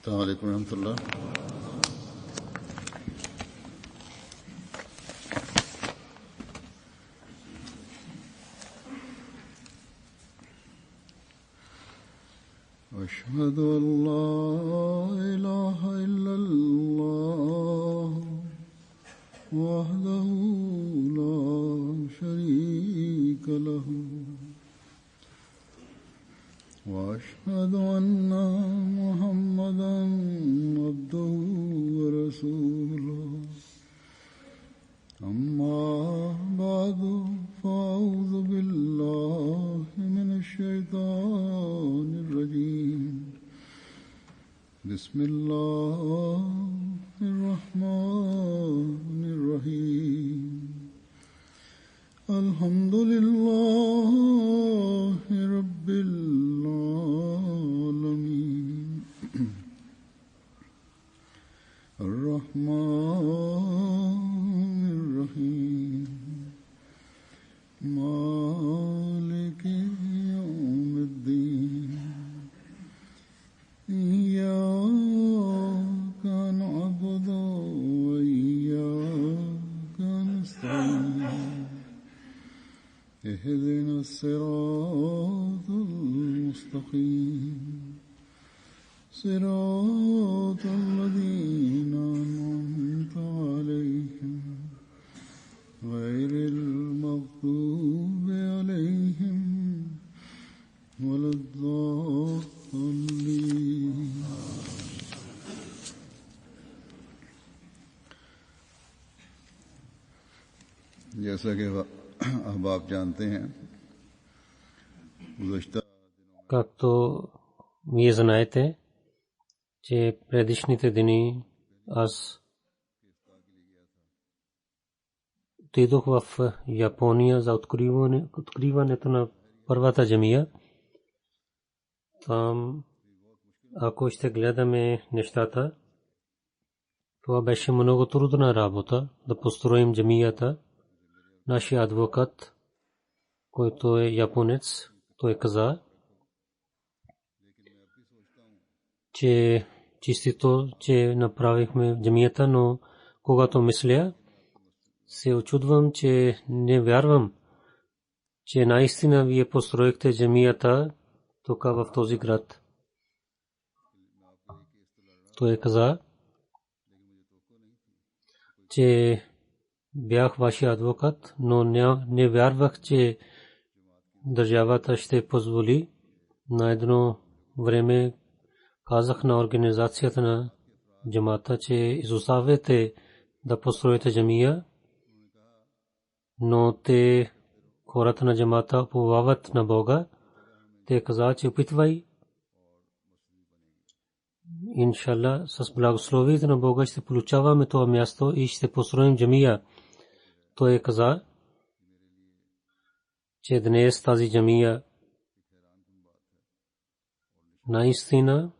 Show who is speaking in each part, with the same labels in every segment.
Speaker 1: السلام عليكم ورحمة الله. أشهد أن لا إله إلا الله وحده لا شريك له وأشهد أن محمدًا عبده ورسوله أما بعد فأعوذ بالله من الشيطان الرجيم بسم الله الرحمن الرحيم الحمد لله رب العالمين الرحمن الرحيم مالك يوم الدين إياك نعبد وإياك نستعين اهدنا الصراط المستقيم صراط الذين أنعمت عليهم غير المغضوب عليهم ولا الضالين. जैसा कि आप जानते हैं
Speaker 2: както вие знаете, че предишните дни аз отидох в Япония за откриването на първата джамия. Там, ако ще гледаме нещата, това беше много трудна работа да построим джамията. Нашия адвокат, който е японец, той каза, че чистито, че направихме джамията, но когато мисля, се очудвам, че не вярвам, че наистина вие построихте джамията тук в този град. Той каза, че бях вашия адвокат, но не вярвах, че държавата ще позволи. На едно време казах на организацията на джамата, че изоставете да построите джамия, но те, хората на джамата, уповават на Бога. Те каза, че опитвай. Иншалла, с благословието на Бога ще получаваме това място и ще построим джамия. Той каза, че днес тази джамия наистина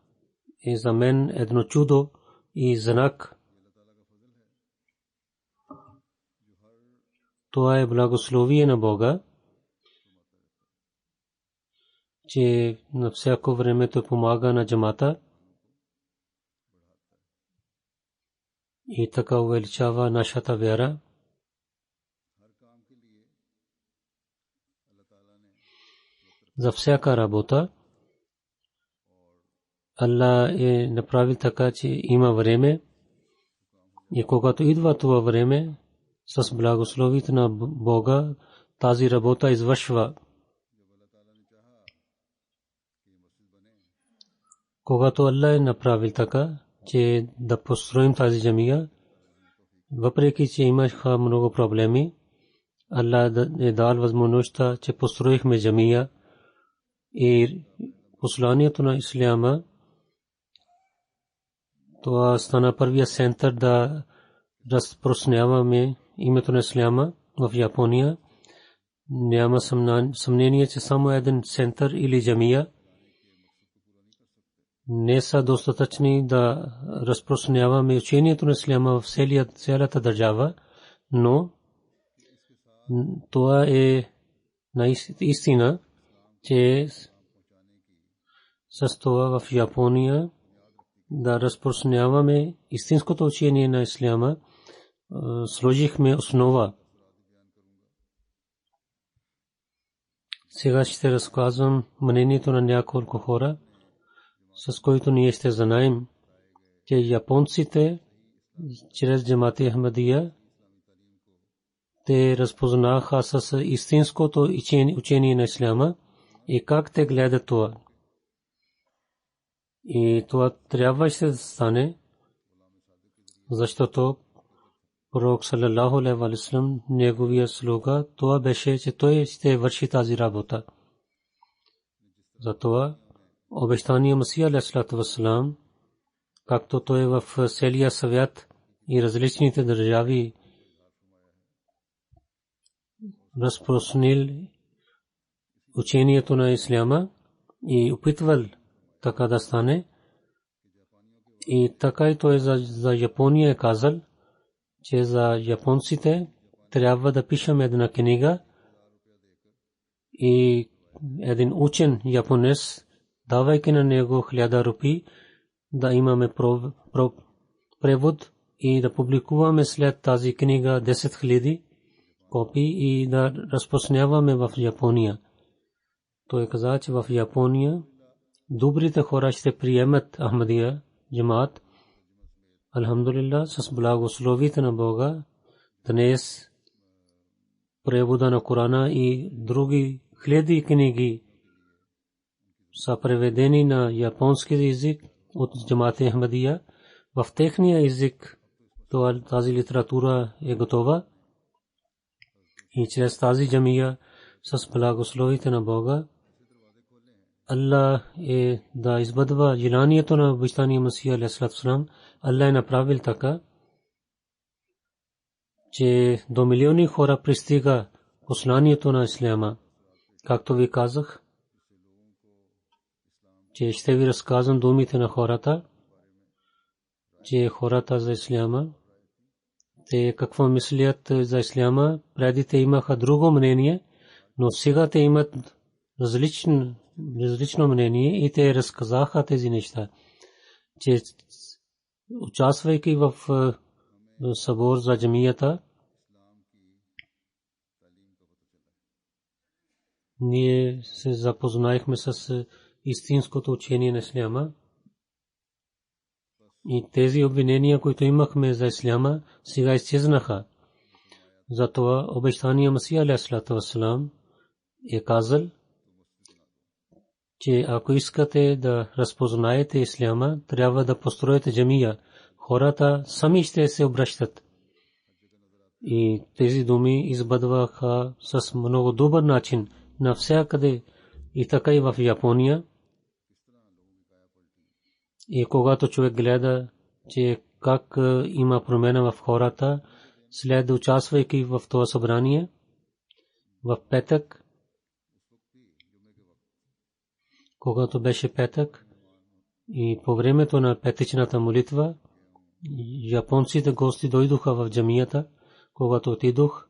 Speaker 2: е за мен едно чудо и знак. Това е благословие на Бога, че на всяко време той помага на джамата и така увеличава нашата вяра. За всяка работа Аллах е направил така, че има време и когато идва това време, с благословието на Бога тази работа извършва. Когато Аллах е направил така, че да построим тази джамия, въпреки че имаха много проблеми, Аллах е дал възможността, че построихме джамия и посланието на исляма. Това стана първия център да разпространяваме името на исляма в Япония. Няма съмнение, че само един център или джамия не са достатъчни да разпространяваме учението на исляма в цялата държава, но това е наистина, че с това в Япония да разпространяваме истинското учение на исляма, сложихме основа. Сега ще разказвам мнението на няколко хора, с които ние ще знаем, че японците чрез Джамат-и Ахмадия те разпознаха с истинското учение на исляма и как те гледат това. И това трябваше да стане, защото пророк саллалаху алейхи ва саллям, неговия слуга, това беше, че той ще върши тази работа. Затова обещания Масия алейхи ва саллям, както той в целия свят и различните държави разпространил учението на исляма и опитвал така да стане. И така и той за Япония е казал, че за японците трябва да пишем една книга и един учен японец, давайки на него 1000 рупии, да имаме превод и да публикуваме след тази книга 10 000 копии и да разпространяваме в Япония. Той каза, че в Япония добрите хора ще приемат Ахмадия джамаат. Алхамдулилlah, с благословите на Бога, днес превода на Корана и други хиляди книги са преведени на японски език от Джамаат-и Ахмадия. В техния език тази литература е готова и чрез тази джамия с благословите на Бога Аллах е да избъдва желанието на обещания Масия алейхи салам. Аллах е направил така, че до милиони хора пристига посланието на исляма. Както ви казах, че ще ви разказвам думите на хората, че хората за исляма, те какво мислят за исляма. Преди те имаха друго мнение, но сега те имат различно мнение и те разказаха тези неща, че участвайки в събор за джамията, ние се запознаехме с истинското учение на исляма и тези обвинения, които имахме за исляма, сега изчезнаха. Затова обещания Масия алейхи салам е казал, че ако искате да разпознаете исляма, трябва да построите джамия. Хората сами ще се обръщат. И тези думи избъдваха с много добър начин навсякъде, и така и в Япония. И когато човек гледа, че как има промена в хората, след участвайки в това събрание, в петък, когато беше петък и по времето на петъчната молитва, японците гости дойдоха в джамията. Когато отидох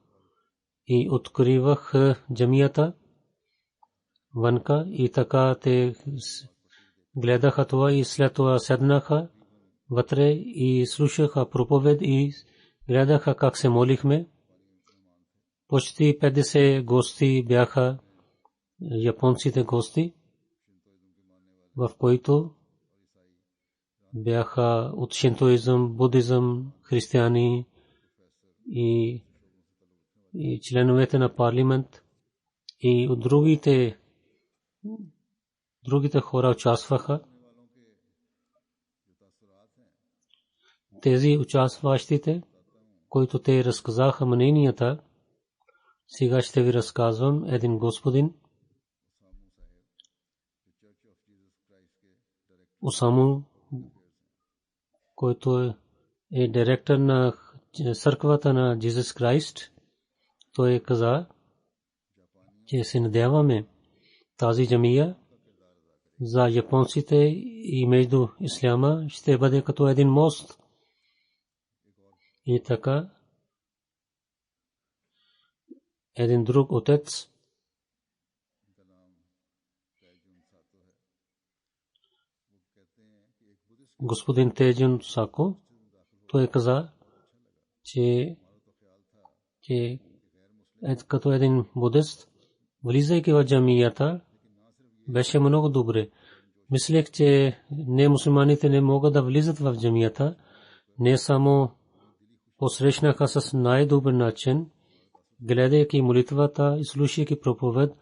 Speaker 2: и откривах джамията вънка, и така те гледаха това и след това седнаха вътре и слушаха проповед и гледаха как се молихме. Почти 50 гости бяха, японците гости, в които бяха от шинтоизъм, будизъм, християни и членовете на парламент и от другите хора участваха. Тези участващите, които те разказаха мненията, сега ще ви разказвам. Един господин, Осаму, който е директор на църквата на Jesus Christ, той каза, че се надяваме тази джамия за японците и между исляма ще бъде като един мост. И така един друг отец, господин Теджун Сако. Той каза, че като един будист, влизайки в джамията, беше много добре. Мислех, че не мусулманите не могат да влизат в джамията, не само посрещнаха с най-добър начин, гледайки молитвата и слушайки проповед,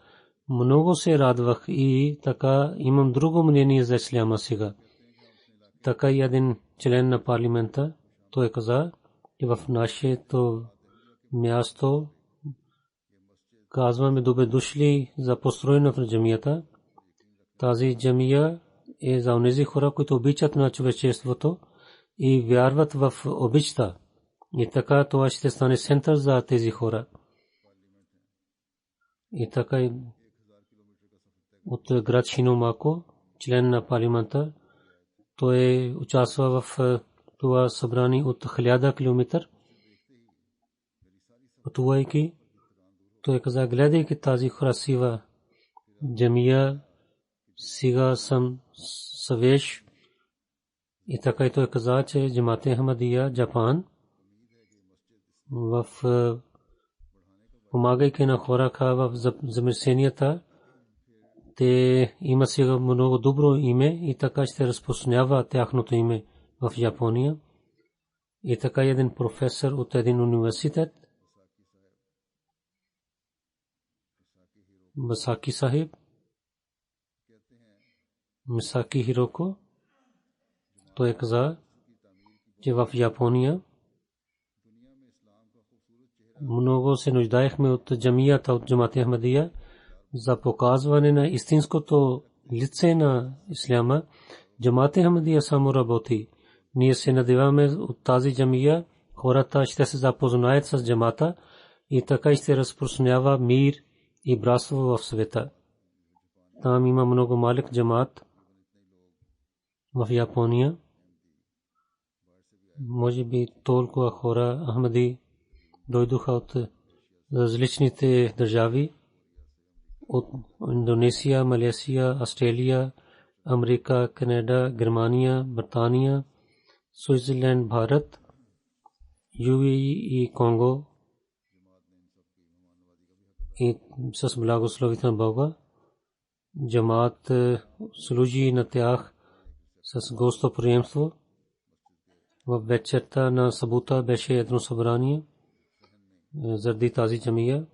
Speaker 2: много се радвах и така имам друго мнение за исляма сега. Така и един член на парламента, той каза, че в нашето място казваме добре дошли за построенето на джамията. Тази джамия е за онези хора, които обичат на човечеството и вярват в обичта. И така това ще стане център за тези хора. И така от град Шиномако, член на парламента, той участва в това събрание от 1000 километър. Пътувайки, той каза, гледайки тази красива джамия, сега съм свеж. И така и той каза, че Джамат Ахмадия, Джапан, в помагайки на хора в замърсенията, те има сега много добро име и така ще разпространява тяхното име в Япония. И така един професор от един университет, Масаки Сахиб, Масаки Хироко, той каза, че в Япония много се нуждаехме от джамията, от Джамат Ахмадия, за показване на истинското лице на исляма. Джамат Ахмадия само работи. Ние се надяваме от тази джамия хората ще се запознаят с джамата и така ще разпространява мир и братство в света. Там има много малък джамат в Япония. Може би толкова хора Ахмади дойдоха от различните държави, от Индонезия, Малайзия, Австралия, Америка, Канада, Германия, Британия, Свитзерленд, Бхарат, ЮАЕ и Конго. И с благословите на Бога джамат служи на тях с гостоприемство. В вечерта на събота беше едно събрание заради тази джамия.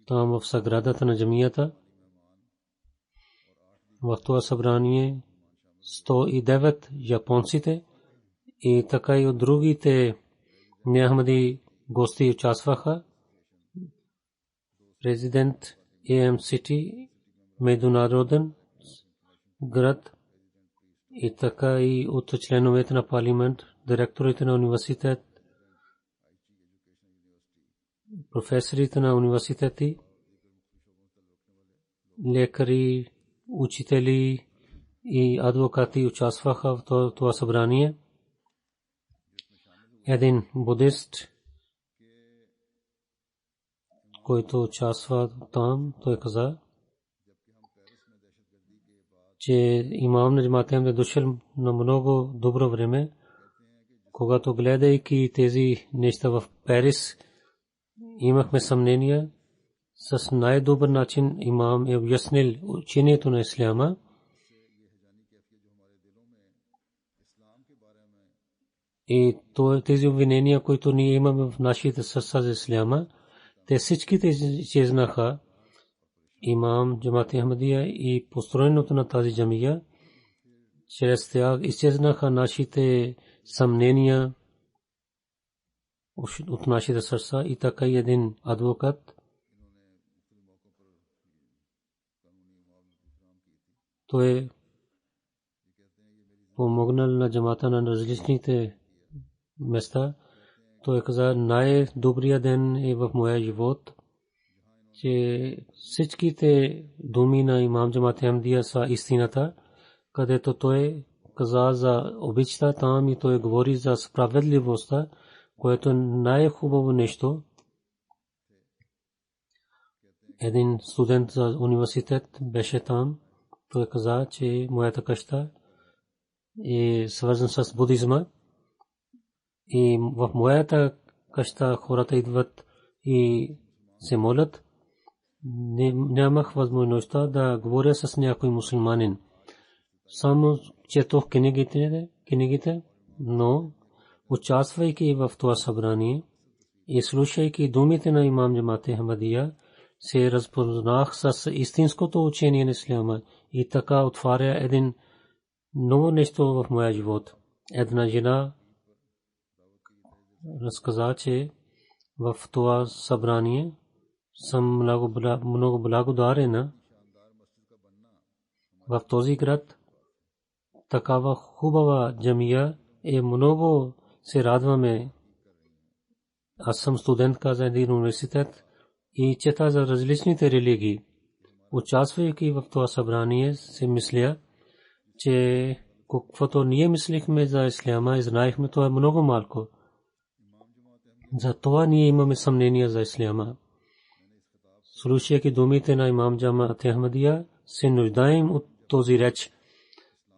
Speaker 2: Там в сградата на джамията, в това събрание 109 японците и така и от другите неахмади гости участваха. Президент АМ-Сити, международен град, и така и от членовете на парламент, директорите на университет, професорите на университети, лекари, учители и адвокати участваха в това събрание. Един будист, който участва там, той каза, че имам на Джамат Ахмадия дошъл на много добро време, когато гледайки тези неща в Парис, имахме съмнения. С най-добър начин имам е обяснил учението на исляма. И тези обвинения, които ние имаме в нашите сърца за исляма, те всичките изчезнаха. Имам Джамат Ахмадия и построенето на тази джамия, чрез тях изчезнаха нашите съмнения от нашите сърца. И така и един адвокат, той помогнал на джамата на различните места. Той каза, най-добрият ден е в моя живот, че всичките думи на имам Джамат Ахмадия са истината, където той каза за обичта там и той говори за справедливостта, което е най-хубаво нещо. Един студент за университет беше там. Той каза, че моята къща е свързан с будизма. И в моята къща хората идват и се молят. Нямах възможността да говоря с някой мусулманин. Само четох книгите, но участвайки в това събрание и слушайки думите на имам Джамат Ахмадия, се разпознах с истинското учение на исляма и така отваря един ново нещо в моя живот. Една жена разказа, че в това събрание съм много благодарена. В този град такава хубава джамия е, много се радваме. Аз съм студентка за един университет и чета за различните религии. Участвайки в това събрание се мисля, че каквото ние мислихме за исляма и знаехме, това е много малко. Затова ние имаме съмнения за исляма. Слушайки думите на имам Джамат Ахмадия, се нуждаем от този реч.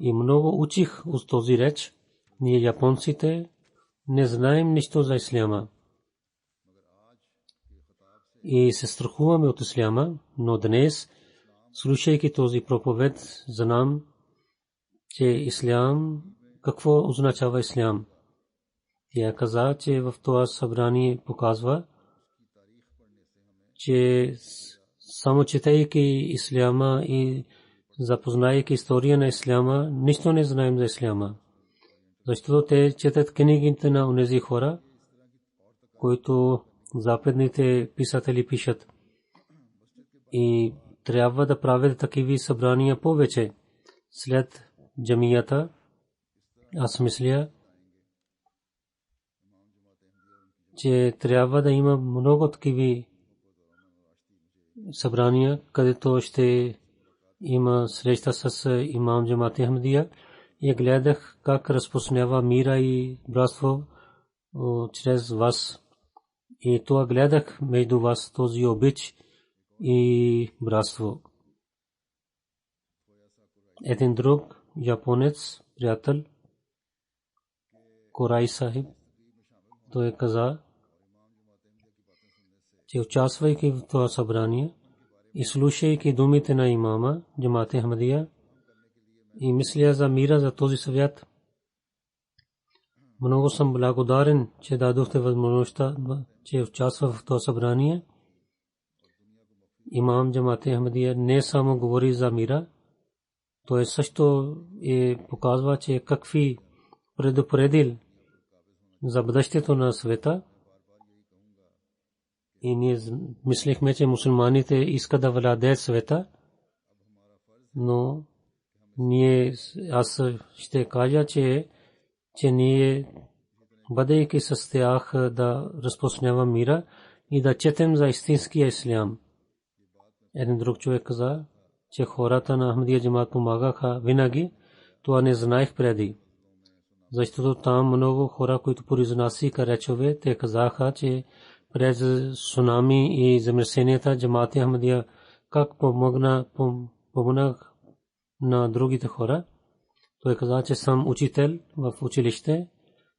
Speaker 2: И много учих от този реч. Ние японците не знаем нищо за исляма. И се страхуваме от исляма, но днес, слушайки този проповед, знам, че ислям, какво означава ислям. Тя каза, че в това събрание показва, че само четейки исляма и запознайки история на исляма, нищо не знаем за исляма. Защото те четат книгите на онези хора, които западните писатели пишат. И трябва да правят такива събрания повече. След джамията, аз мисля, че трябва да има много такива събрания, където ще има среща с имам Джамат Ахмадия. И гледах как разпространява мира и братство чрез вас. И това гледах между вас, този обич и братство. Един друг японец, приятел, Корай Сахиб, той каза, че участвайки в това събрание и слушайки думите на имама Джамат Ахмадия и мисля за мира за този свят, много съм благодарен, че дадохте възможността, че участва в това събрание. Имам Джамат Ахмадия не само говори за мира, той също показва, че какви предупредил за бъдещето на света. И ние мислихме, че мусулманите искат да владеят света, но аз ще кажа, че ние, бъдейки с тях, да разпространяваме мира и да четем за истинския ислям. Един друг човек каза, че хората на Ахмадия Джамат помагаха винаги. Това не знаех преди. Защото там много хора, които произнасяха речове, те казаха, че през цунами и земетресенията Джамат Ахмадия как помогна на другите хора. Той каза, че съм учител в училище.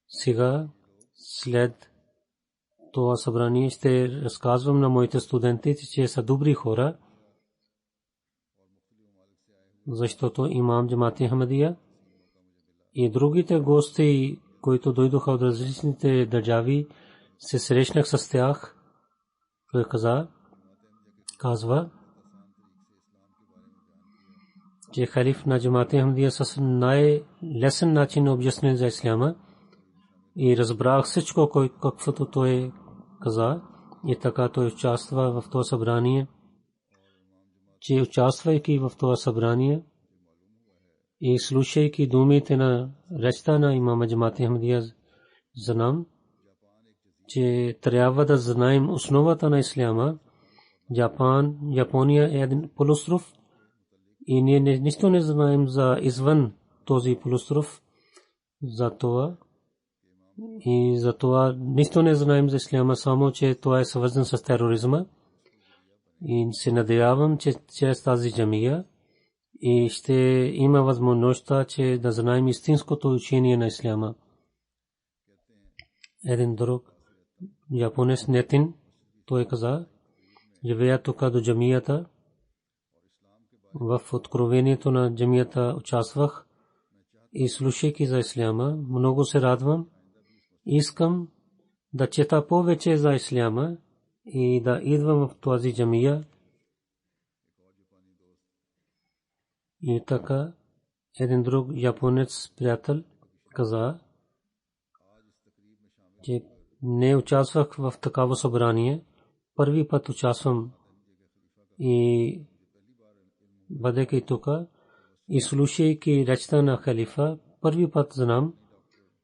Speaker 2: Сега, след това събрание, ще разказвам на моите студенти, че са добри хора, защото имам Джамат Ахмадия и другите гости, които дойдоха от различните държави, се срещнах с тях. Той казва, че халиф на Джамат Ахмадия с най-лесен начин обясни за исляма и разбрах всичко, каквото той каза. И така той участва в това събрание, че участвайки в това събрание и слушайки думите на речта на имама Джамат Ахмадия, знам, че трябва да знаем основата на исляма. Япония е един полуостров и ние нищо не знаем за извън този полуостров. Затова нищо не знаем за исляма, само че това е свързано с тероризма. И се надявам, че чрез тази джамия и ще има възможността, че да знаем истинското учение на исляма. Един друг японец Нетин, той каза, живея тук до джамията. В откровението на джамията участвах и слушайки за исляма, много се радвам. Искам да чета повече за исляма и да идвам в тази джамия. И така един друг японец приятел каза, че не участвах в такава събрание. Първи път участвам и бъдейки тук и слушайки речта на халифа, първи път знам,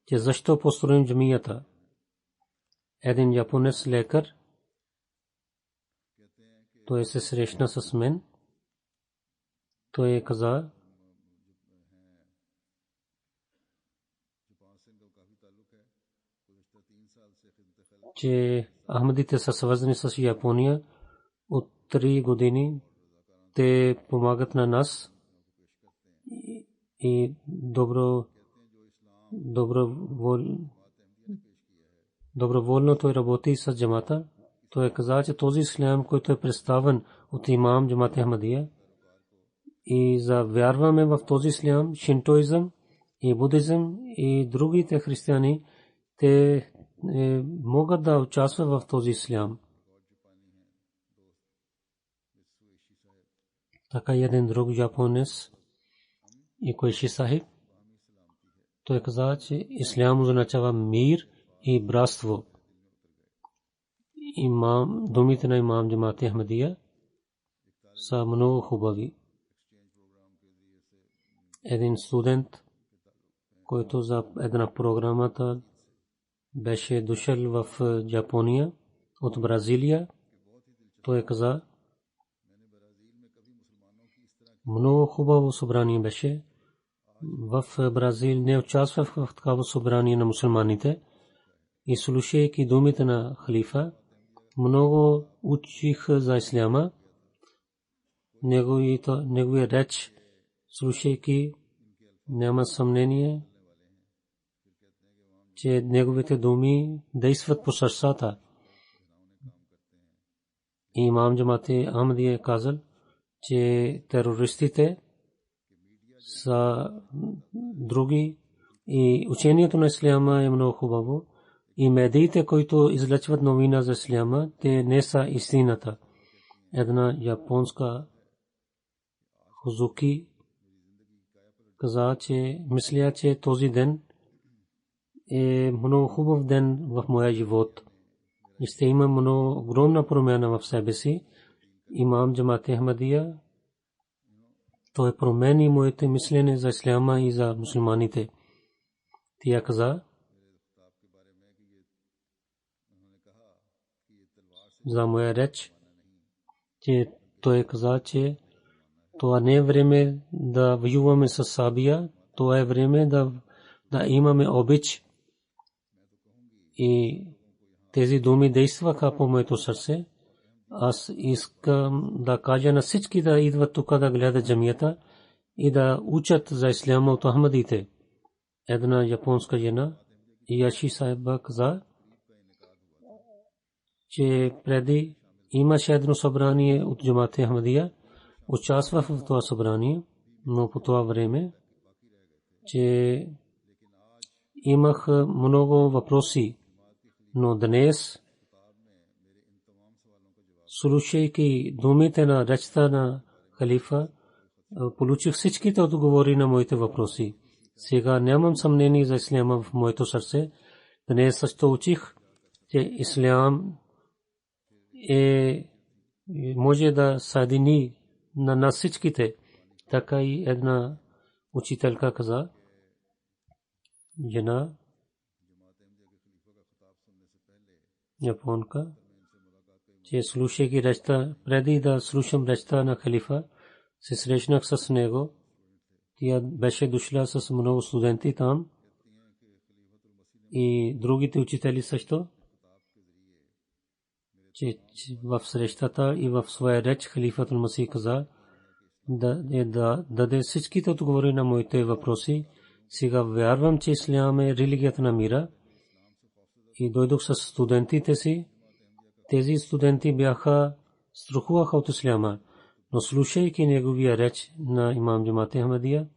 Speaker 2: че защо построим джамията. Един японец лекар, той се срещна с мен. Той каза, че Ахмадите са свързани с Япония от 3 години. Те помагат на нас и доброволно той работи с джамата. Той каза, че този ислям, който е представен от имам Джамат Ахмадия, и за вярваме в този ислям, шинтоизъм и будизъм и другите християни, те могат да участват в този ислям. Така един друг японец и Койши Сахиб, той каза, че ислям означава мир и братство. Думите на имам Джамат Ахмадия са много хубави. Един студент, който за една програмата беше дошъл в Япония от Бразилия, той каза, много хубаво събрание беше. В Бразил не участвах в такава събрание на мусулманите и слушайки думите на халифа, много учих за исляма. Неговия реч слушайки, няма съмнение, че неговите думи действат по сърцата. Имам Джамат Ахмадия е казал, че терористите са други и учението на исляма е много хубаво. И медиите, които излъчват новина за исляма, те не са истината. Една японска Хузуки каза, че мисля, че този ден е много хубав ден в моя живот. И ще има много огромна промяна в себе си. Имам Джамат Ахмадия, той промени моите мислене за исляма и за мусулманите. Тя каза за моя реч, че той каза, че това не е време да воюваме с Сабия, това е време да имаме обич. И тези думи действаха по моето сърце. Аз искам да кажа на всички да идват тук да гледат джамията и да учат за исляма от Ахмадите. Една японска жена, Яши Сайба, каза, че преди имаше едно събрание от Джамат Ахмадия, участвах в това събрание, но по това време, че имах много въпроси, но днес, слушайки думите на речта на халифа, получих всичките отговори на моите въпроси. Сега нямам съмнение за исляма в моето сърце. Днес също учих, че ислям може да съедини на нас всичките. Така и една учителка каза, жена японка, че слушайки речта, преди да слушам речта на халифа, се срещнах с него. Тя беше дошла с много студенти там и другите учители също, че в срещата и в своя реч халифатул Масих каза, да даде всичките отговори на моите въпроси. Сега вярвам, че ислям е религията на мира. И дойдох с студентите си. Тези студенти страхуваха от исляма, но слушайки неговия реч на имам Джамат Ахмадия,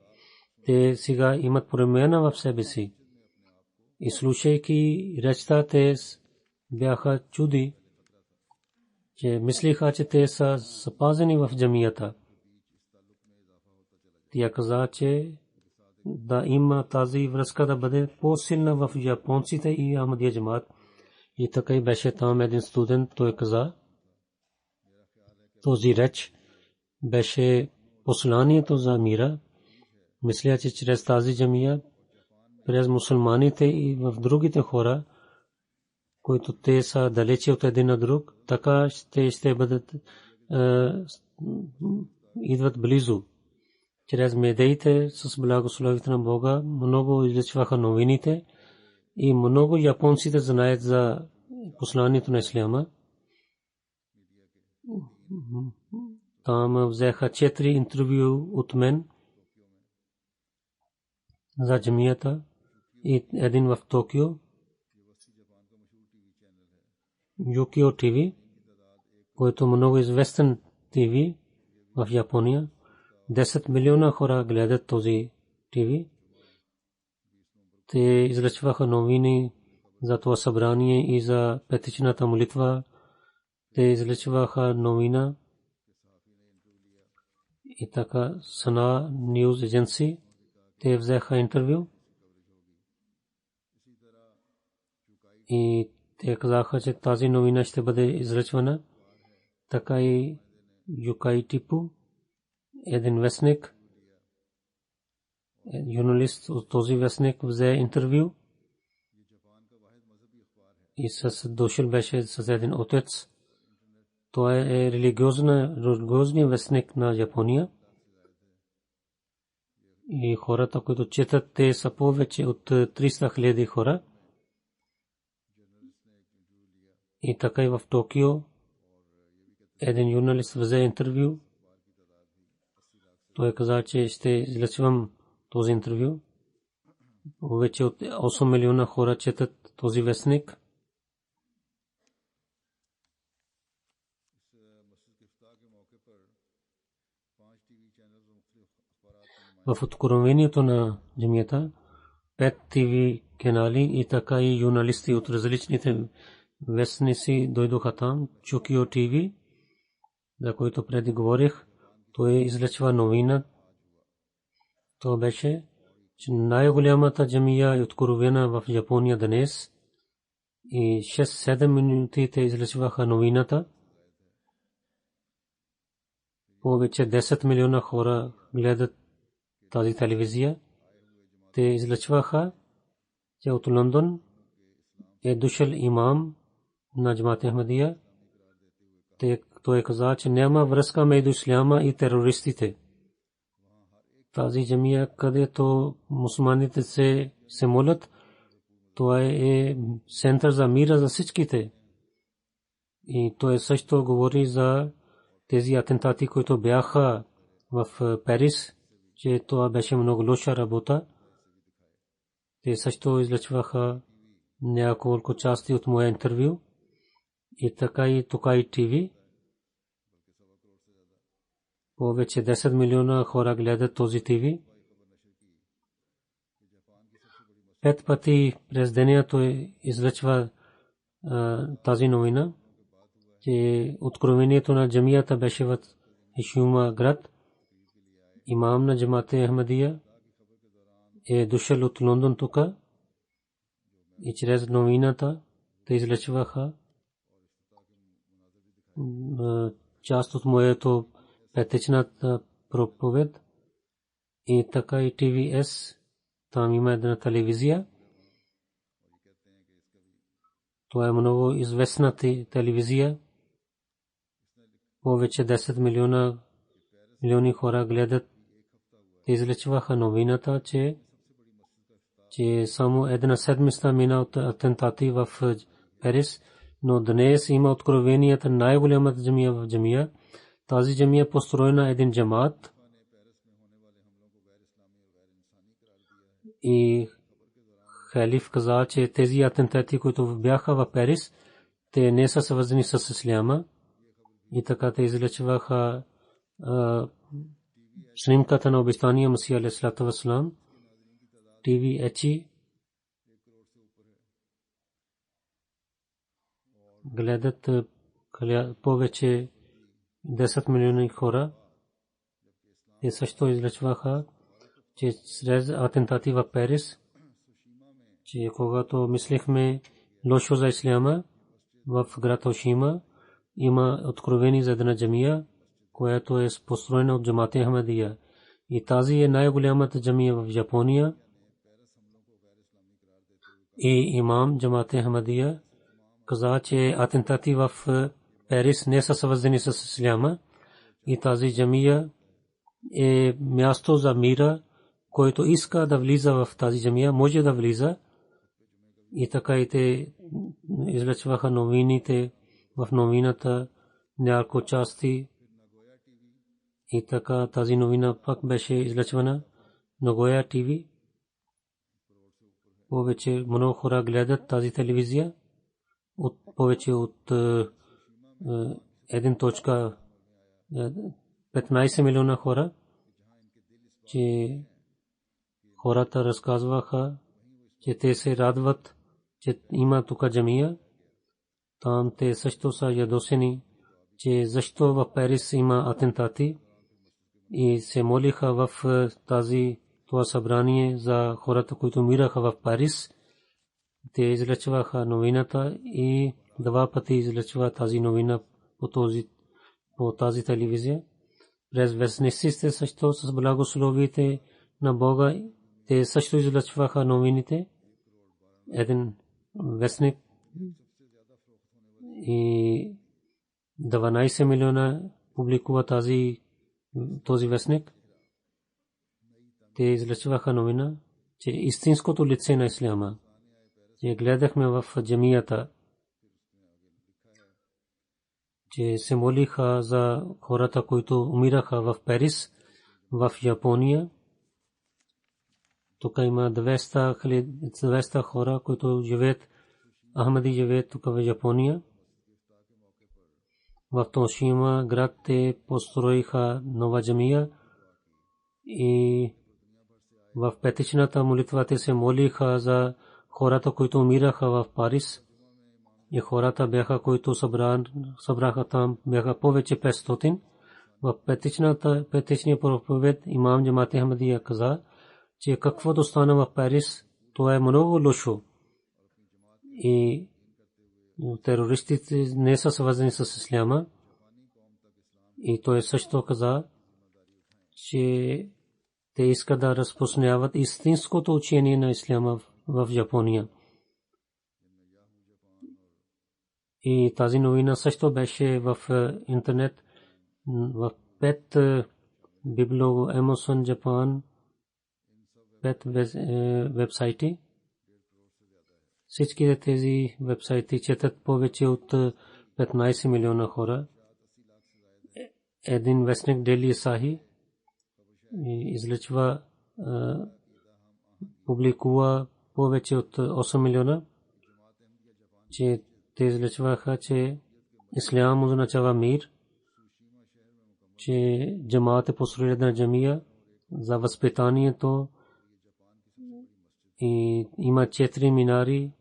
Speaker 2: те сега имат промяна в себе си. И слушайки речта, те бяха чуди, че мислиха, че те са запазени в джамията. Тя каза, че да има тази връзка да бъде по-силна в японците и Ахмадия Джамат. И така и беше там един студент, той каза, този реч беше посланието за мира. Мисля, че чрез тази джамия, през мусулманите и в другите хора, които те са далече от един на друг, така ще бъдат идват близо. Чрез медиите с благословите на Бога много излъчваха новините и много японците знаят за посланието на исляма. Там взеха 4 интервю от мен за джамията и един в Токио, Yukio TV, който много известен TV в Япония. 10 милиона хора гледат този TV. Те излъчваха новини за това събрание и за петичната молитва. Те излъчваха новина и така Sana News Agency. Те взеха интервю и те казаха, че тази новина ще бъде излъчвана. Така и Юкай Типу, един вестник, журналист от този вестник взе интервю и дошъл беше с един отец. Той е религиозният вестник на Япония. И хората, които четат, те са повече от 300 хиляди хора. И така и в Токио един журналист взе интервю. Той каза, че ще излъчвам този интервю. Вече от 8 милиона хора четат този вестник. В откровението на джамията 5 ТВ канали и така и журналисти от различните вестници дойдоха там. Чукио ТВ, за който преди говорих, той излъчва новина. То беше, че най-голямата джамия е откровена в Япония днес. И 6-7 минути те излъчваха новината. Повече 10 милиона хора гледат тази телевизия. Те излъчваха, че от Лондон е дошъл имам на Джамат Ахмадия. Той каза, че няма връзка между исляма и терористите. Тази джамия, където мусулманите се молят, това е център за мира за всичките. И той също говори за тези атентати, които бяха в Париж, че това беше много лоша работа. Те също излъчваха няколко части от моя интервю. И така и Токай ТВ. Повече 10 милиона хора гледат този ТВ. 5 пъти през деня той излъчва тази новина, че откровението на джамията беше в Ишума град. Имам на Джамат Ахмадия е дошъл от Лондон тук и чрез новината те излъчваха част от моето петичната проповед. И така и ТВС, там има една телевизия. Това е много известна телевизия. Повече 10 милиони хора гледат. Те излъчваха новината, че само една седмица мина от атентати в Париж, но днес има откровенията най-голямата джамия в джамия. Тази джамия построена един джамат, И халиф каза, че тези атентати, които бяха в Париж, те не са свързани с исляма. И така те излъчваха снимката на обещания Масия алейхиссалату вассалам. TVH гледат повече 10 милиона хора. Те също излъчваха, че сред атентати в Париж, че когато мислихме лошо за исляма, в град Ошима има откровени за една джамия, която е построена от Джамат Ахмадия. И тази е най-голямата джамия в Япония. И имам Джамат Ахмадия каза, че атентати в Париж не са свързани с исляма. И тази джамия е място за мира, който иска да влиза в тази джамия, може да влиза. И така и те излъчваха новините в новината няколко части. И така тази новина пак беше излъчвана Нагоя ТВ. Повече много хора гледат тази телевизия. Повече от 1.15 милиона хора, че хората разказваха, че те се радват, че има тук джамия. Там те също са ядосени, че защо в Париж има атентати, и се молиха в това събрание за хората, които умираха в Париж. Те излъчваха новината и два пъти излъчва тази новина по тази телевизия. През вестниците също с благословите на Бога те също излъчваха новините. Един вестник и 12 милиона публикува този вестник. Те излъчваха новина, че истинското лице на исляма. Че гледахме в джамията, че се молиха за хората, които умираха в Париж, в Япония. Тук има 200 хора, които живеят, Ахмади живеят тук в Япония. В Тошима град те построиха нова джамия и в петичната молитва те се молиха за хората, които умираха в Париж. И хората бяха, които събраха там, бяха повече 500. В петичния проповед имам Джамат Ахмадия каза, че каквото стана в Париж, това е много лошо. И терористите не са свързани с исляма. И той също каза, че те искат да разпространяват истинското учение на исляма в Япония. И тази новина също беше в интернет, в 5 библио Amazon Japan, 5 вебсайти. Всички тези вебсайти четат повече от 15 милиона хора. Един вестник Дели Сахи излъчва, публикува повече от 8 милиона, че те излъчваха, че ислям означава мир, че джамаат е построена джамия за възпитанието и има 4 минари.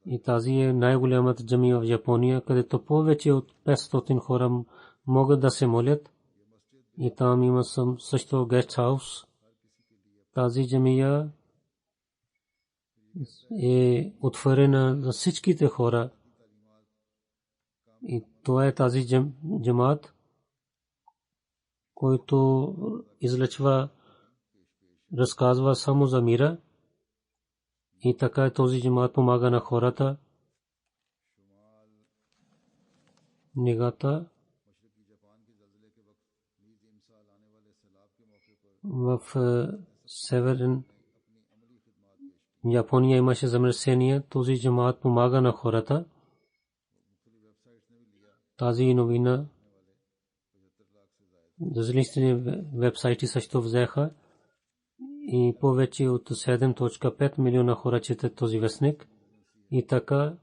Speaker 2: И тази е най-голямата джамия в Япония, където повече от 500 хора могат да се молят. И там има също гестхаус. Тази джамия е отворена за всичките хора. И това е тази джамаат, който излъчва, разказва само за мира. И така този джамаат помага на хората. Нигата в северен Япония имаше земетресение. Този джамаат помага на хората. Тази новина различни вебсайти също взеха и повече от 7.5 милиона хора четат този вестник. И така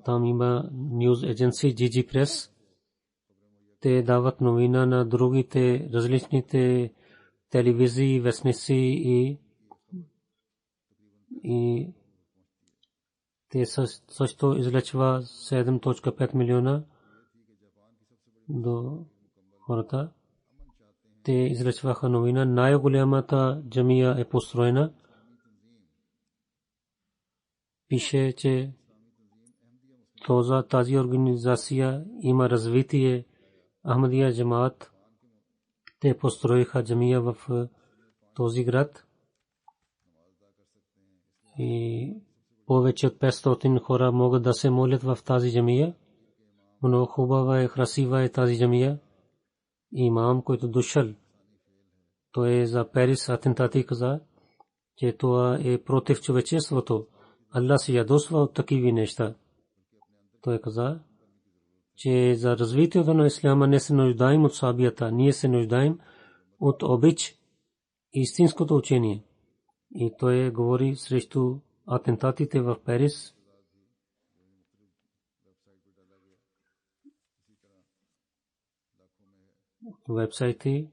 Speaker 2: там има news agency GG Press. Те дават новина на другите различните телевизии, вестници и те също излъчва 7.5 милиона до хората. Те излъчваха новина. Най-голямата джамия е построена. Пише, че тази организация има развитие. Ахмадия джамаат те построиха джамия в този град и повече от 500 хора могат да се молят в тази джамия. Много хубава и красива е тази джамия. Имам, който дошъл, той е за Парис атентати, каза, че това е против човечеството. Аллах се ядосва от такива неща. Той каза, че за развитието на исляма не се нуждаем от сабията, ние се нуждаем от обич, истинското учение. И той говори срещу атентатите в Парис. Вебсайти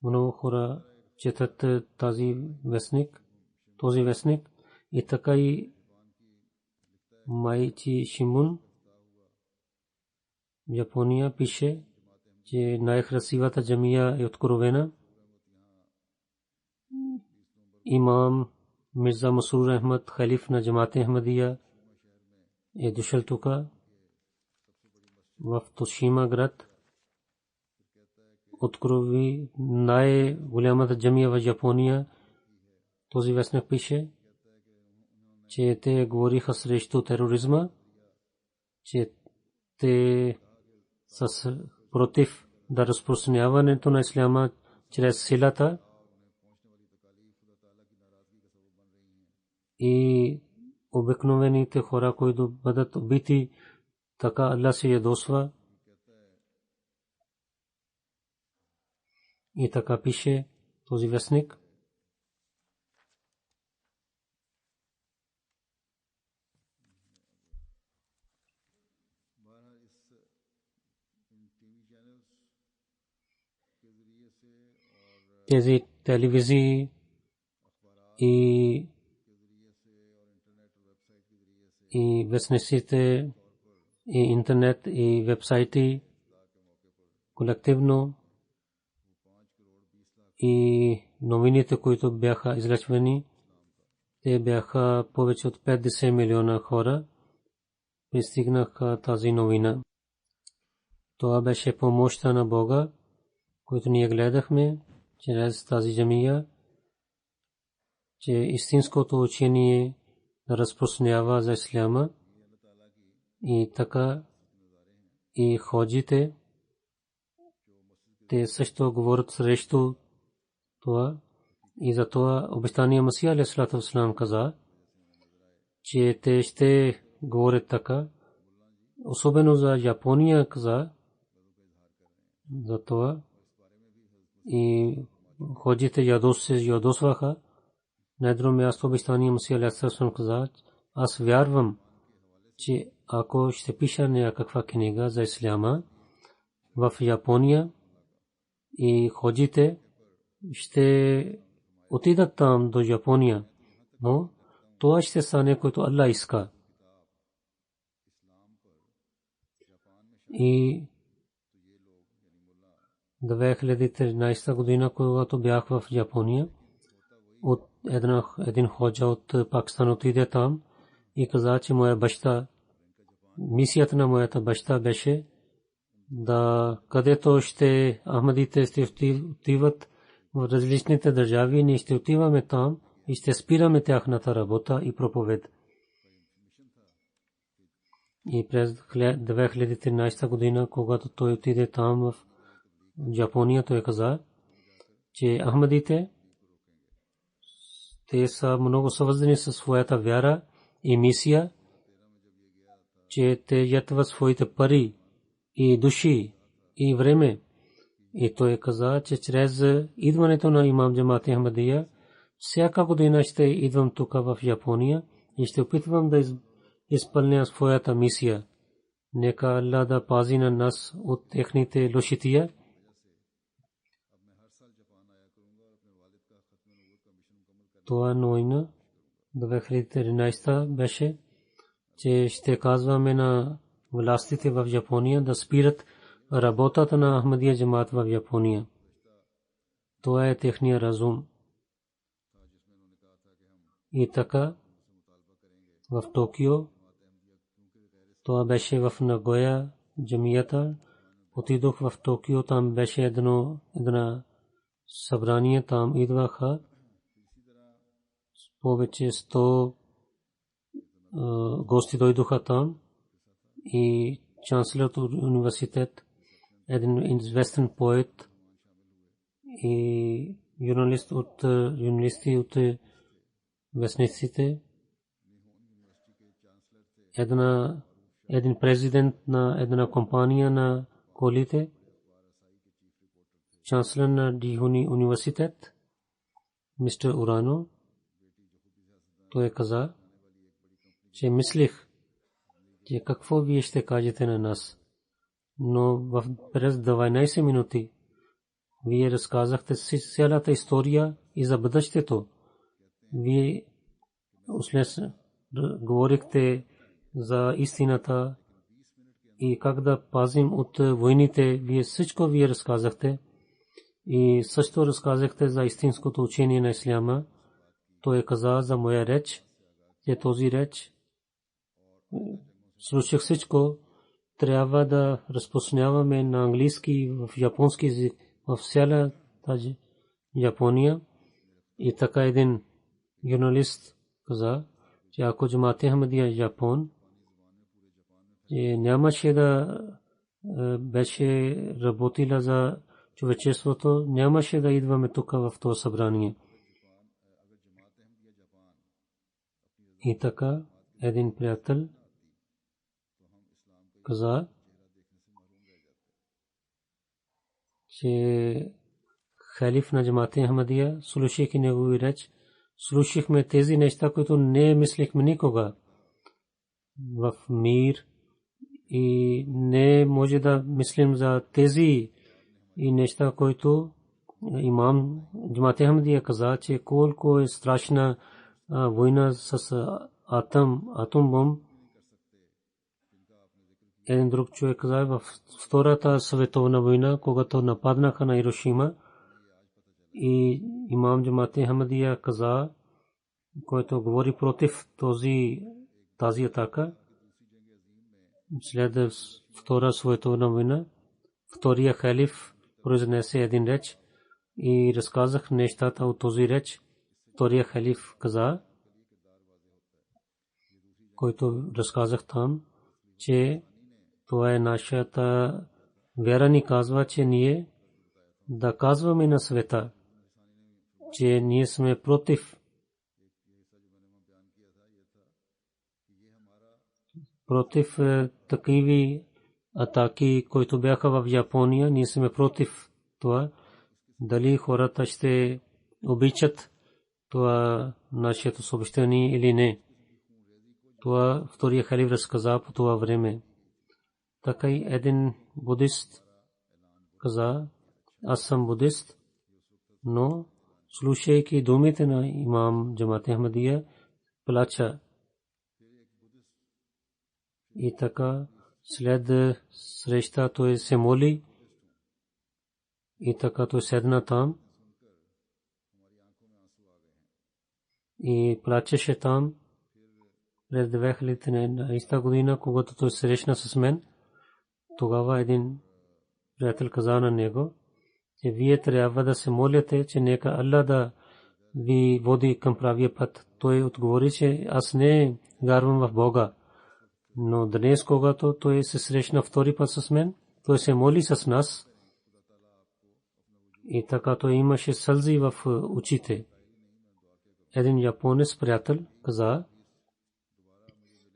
Speaker 2: много хора четат този вестник и така и Майчи Шимун Япония пише, че най-красивата джамия е откровена. Имам Мирза Масур Ахмад, халиф на джамаат Ахмадия, е дошъл тук в Тошима град. Открови най-голямата джамия в Япония. Този вестник пише, че те говориха срещу тероризма, че те са против да разпространяването на исляма чрез силата и обикновените хора, които бъдат убити, така Аллах се ядосва. И така пише този вестник. Тези телевизии и вестниците и интернет и вебсайти колективно и новините, които бяха излъчвани, те бяха повече от 50 милиона хора пристигнаха тази новина. Това беше помощта на Бога, който ние гледахме чрез тази джамия, че истинското учение разпространява за исляма и така и ходжите те също говорят срещу това и за това обещания Масия алейхиссалату вассалам каза, че те ще говорят така, особено за Япония каза за това и ходжите ядосваха. На едно място обещания Масия алейхиссалату вассалам каза, аз вярвам, че ако ще пиша някаква книга за исляма в Япония и ходжите ще отидат там до Япония, но това ще стане, което Аллах иска. И 2013 година, когато бях в Япония, от един ходжа от Пакистан отиде там и каза, че моя баща, мисията на моята баща беше да където ще ахмадите ще отиват в различните държави, ние ще отиваме там и ще спираме тяхната работа и проповед. И през 2013 година, когато той отиде там в Япония, той каза, че ахмадите те са много свързани със своята вяра и мисия, че те ятват своите пари и души и време И той каза, че чрез идването на имам Джамат Ахмадия всяка година ще идвам тук в Япония и ще опитвам да изпълня своята мисия. Нека Аллах да пази на нас от техните лошития. Това новина 2013 беше, че ще казваме на властите в Япония да спират работата на Ахмадия Джамат в Япония. Това е техния разум. И така в Токио, това беше в Нагоя джамията, отидох в Токио, там беше една събрание, там идваха повече 100 гости дойдоха там и чанселът от университет, един известен поет и журналисти от вестниците, един президент на една компания на колите, чанселър на Дихуни университет, мистер Урано. Той каза, че мислих, че какво вие ще кажете на нас. Но през 12 минути вие разказахте цялата история и за бъдещето. Вие говорихте за истината и как да пазим от войните. Вие всичко разказахте и също разказахте за истинското учение на исляма. Той каза за моя реч, че този реч слушах всичко, трябва да разпространяваме на английски и в японски език в цяла тази Япония. И така един журналист каза, че ако Джамат Ахмадия Япон нямаше да беше работила за човечеството, нямаше да идваме тук в това събрание. И така един приятел каза, че халиф на Джамат Ахмадия, слушайки негови реч, слушахме тези неща, които не мислихме никога в мир и не може да мислим за тези и неща, които имам Джамат Ахмадия каза, че колко е страшна война с атом бомб. Един друг човек каза, в Втората световна война, когато нападнаха на Хирошима, и имам Джамат Ахмадия каза, който говори против тази атака, след Втора световна война, втория халиф произнесе един реч и разказах нещата от този реч. Втория халиф каза, който разказах там, че това е нашата вяра, ни казва, че ние да казваме на света, че ние сме против такива атаки, които бяха в Япония. Ние сме против това. Дали хората ще обичат това нашето съобщение или не. Това втория халиф разказа по това време. Така и един будист каза, аз съм будист, но слушайки думите на имам Джамат Ахмадия, плача. И така след среща той се моли и така той седна там и плачеше там. През 2013 година, когато той срещна с мен, тогава един приятел каза на него, че вие трябва да се молите, че нека Аллах да ви води към правия път. Той отговори, че аз не вярвам в Бога. Но днес, когато той се срещна втори път с мен, той се моли с нас. И така той имаше сълзи в очите. Един японец приятел каза,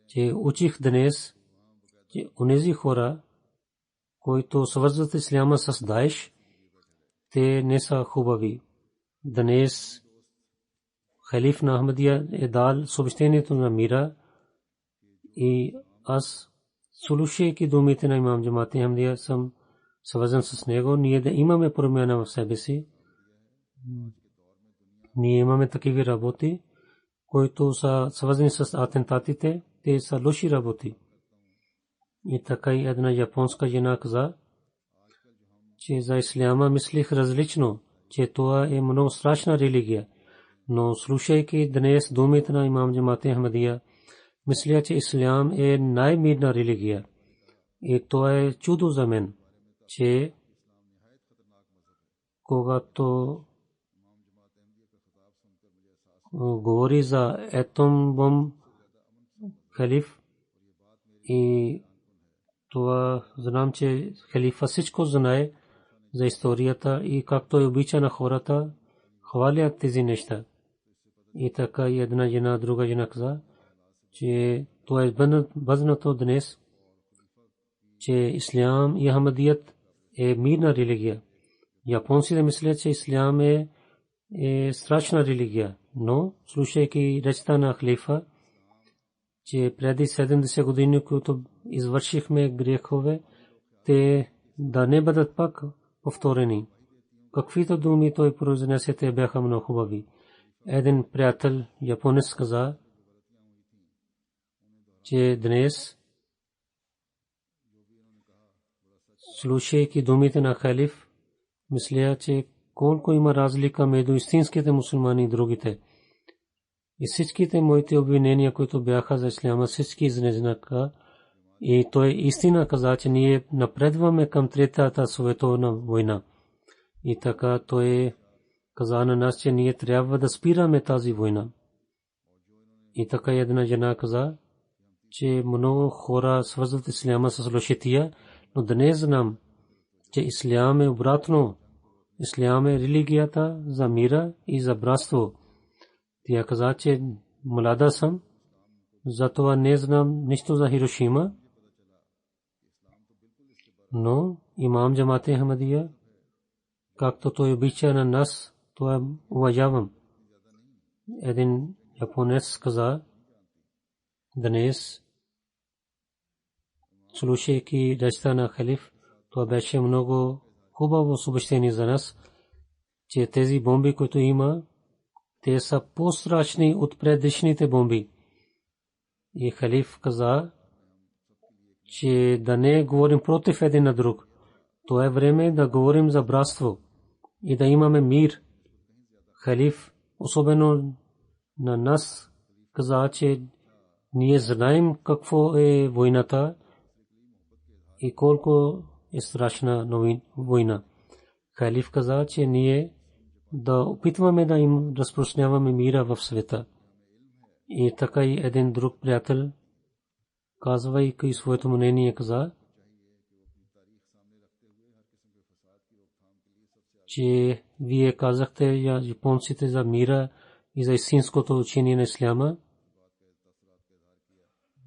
Speaker 2: че учих днес, че онези хора, които свързват исляма с Даеш, те не са хубави. Днес халиф на Ахмадия е дал съобщението на мира и аз, слушайки думите на имам Джамат Ахмадия, съм свързан с него. Ние да имаме промяна в себе си. Ние имаме такива работи, които са свързани с атентатите. Те са лоши работи. И така и една японска жена каза, че за исляма мислих различно, че това е много страшна религия. Но слушайки днес думите на имам Джамат Ахмадия, мисля, че ислям е най-мирна религия. И това е чудо за мен, че когато говори за атом бомб халиф, и това знам, че халифа всичко знае за историята и както е обича на хората, хвалят тези неща. И така и една жена, друга жена каза, че това е бъзнато днес, че ислям и Ахмадият е мирна религия. Японците мислят, че ислям е страшна религия, но слушайки речта на халифа, че преди 70 години, които извършихме грехове, те да не бъдат пак повторени. Каквито думи той произнесе, те бяха много хубави. Един приятел японец каза, че днес, слушайки думите на халиф, мисля, че колко има разлика между истинските мусулмани и другите. И всичките моите обвинения, които бяха за исляма, всички изнезнаха. И той истина каза, че ние напредваме към Третата световна война. И така той каза на нас, че ние трябва да спираме тази война. И така една жена каза, че много хора свързват исляма с лошития, но да не знам, че ислям е обратно. Ислям е религията за мира и за братство. Тя каза, че млада съм, затова не знам нищо за Хирошима, но имам Джамат Ахмадия, както той обича на нас, това уважавам. Един японец каза, днес, слушайки речта на халиф, това беше много хубаво съобщение за нас, че тези бомби, които има, те са по-страшни от предишните бомби. И халиф каза, че да не говорим против един на друг. Това е време да говорим за братство и да имаме мир. Халиф, особено на нас, каза, че ние знаем какво е войната и колко е страшна война. Халиф каза, че ние да опитваме да им разпространяваме мира в света. И така и един друг приятел, казвайки своето мнение, каза, че вие казахте японците за мира и за истинското учение на исляма,